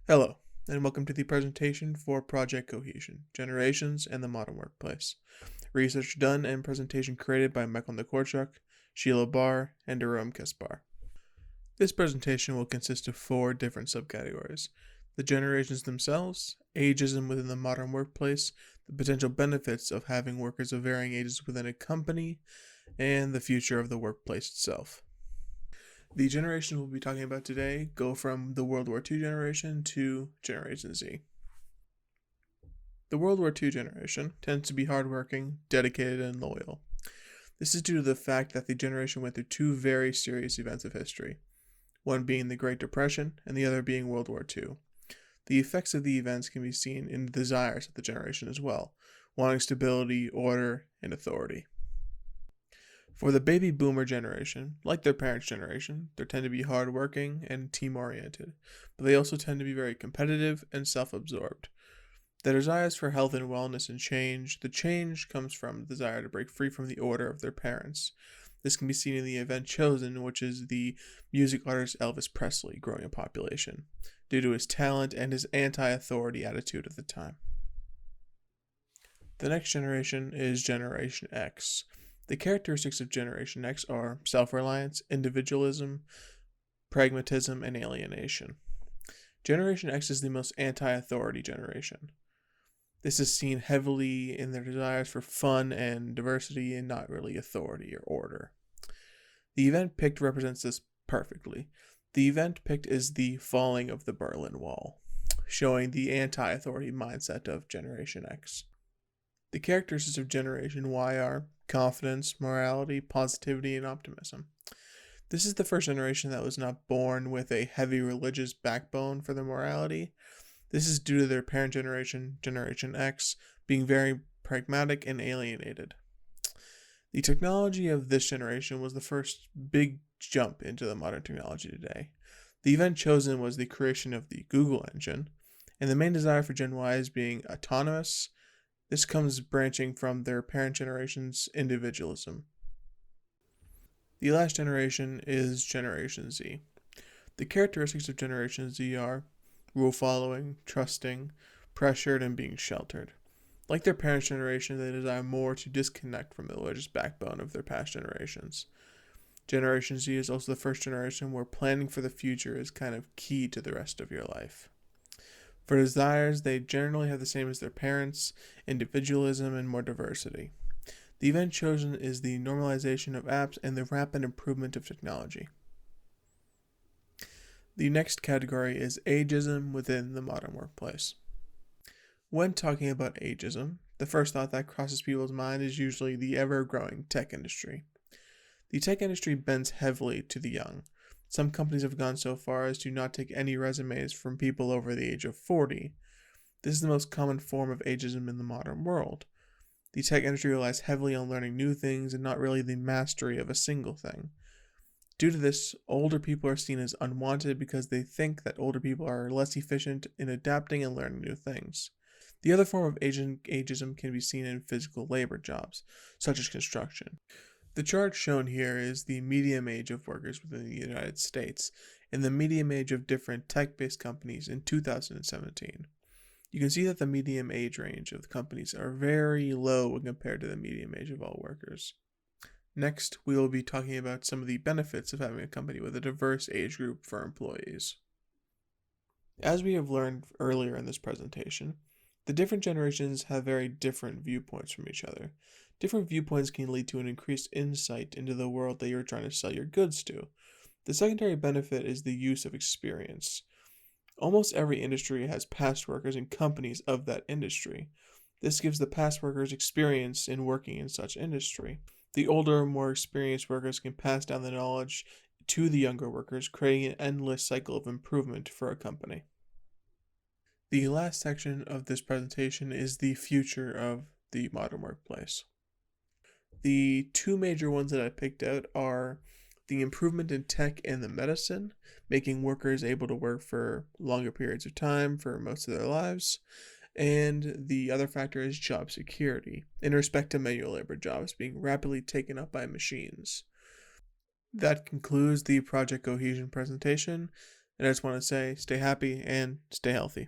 Hello, and welcome to the presentation for Project Cohesion, Generations and the Modern Workplace. Research done and presentation created by Michael Nikorchuk, Sheila Barr, and Aram Kaspar. This presentation will consist of 4 different subcategories: the generations themselves, ageism within the modern workplace, the potential benefits of having workers of varying ages within a company, and the future of the workplace itself. The generations we'll be talking about today go from the World War II generation to Generation Z. The World War II generation tends to be hardworking, dedicated, and loyal. This is due to the fact that the generation went through 2 very serious events of history, one being the Great Depression and the other being World War II. The effects of the events can be seen in the desires of the generation as well, wanting stability, order, and authority. For the baby boomer generation, like their parents' generation, they tend to be hardworking and team-oriented, but they also tend to be very competitive and self-absorbed. Their desires for health and wellness and change, the change comes from the desire to break free from the order of their parents. This can be seen in the event chosen, which is the music artist Elvis Presley growing in population, due to his talent and his anti-authority attitude at the time. The next generation is Generation X. The characteristics of Generation X are self-reliance, individualism, pragmatism, and alienation. Generation X is the most anti-authority generation. This is seen heavily in their desires for fun and diversity and not really authority or order. The event picked represents this perfectly. The event picked is the falling of the Berlin Wall, showing the anti-authority mindset of Generation X. The characteristics of Generation Y are confidence, morality, positivity, and optimism. This is the first generation that was not born with a heavy religious backbone for their morality. This is due to their parent generation, Generation X, being very pragmatic and alienated. The technology of this generation was the first big jump into the modern technology today. The event chosen was the creation of the Google engine, and the main desire for Gen Y is being autonomous. This comes branching from their parent generation's individualism. The last generation is Generation Z. The characteristics of Generation Z are rule following, trusting, pressured, and being sheltered. Like their parents' generation, they desire more to disconnect from the religious backbone of their past generations. Generation Z is also the first generation where planning for the future is kind of key to the rest of your life. For desires, they generally have the same as their parents: individualism and more diversity. The event chosen is the normalization of apps and the rapid improvement of technology. The next category is ageism within the modern workplace. When talking about ageism, the first thought that crosses people's mind is usually the ever-growing tech industry. The tech industry bends heavily to the young. Some companies have gone so far as to not take any resumes from people over the age of 40. This is the most common form of ageism in the modern world. The tech industry relies heavily on learning new things and not really the mastery of a single thing. Due to this, older people are seen as unwanted because they think that older people are less efficient in adapting and learning new things. The other form of ageism can be seen in physical labor jobs, such as construction. The chart shown here is the median age of workers within the United States and the median age of different tech-based companies in 2017. You can see that the median age range of the companies are very low when compared to the median age of all workers. Next, we will be talking about some of the benefits of having a company with a diverse age group for employees. As we have learned earlier in this presentation, the different generations have very different viewpoints from each other. Different viewpoints can lead to an increased insight into the world that you're trying to sell your goods to. The secondary benefit is the use of experience. Almost every industry has past workers and companies of that industry. This gives the past workers experience in working in such industry. The older, more experienced workers can pass down the knowledge to the younger workers, creating an endless cycle of improvement for a company. The last section of this presentation is the future of the modern workplace. The 2 major ones that I picked out are the improvement in tech and the medicine, making workers able to work for longer periods of time for most of their lives, and the other factor is job security, in respect to manual labor jobs being rapidly taken up by machines. That concludes the Project Cohesion presentation. And I just want to say stay happy and stay healthy.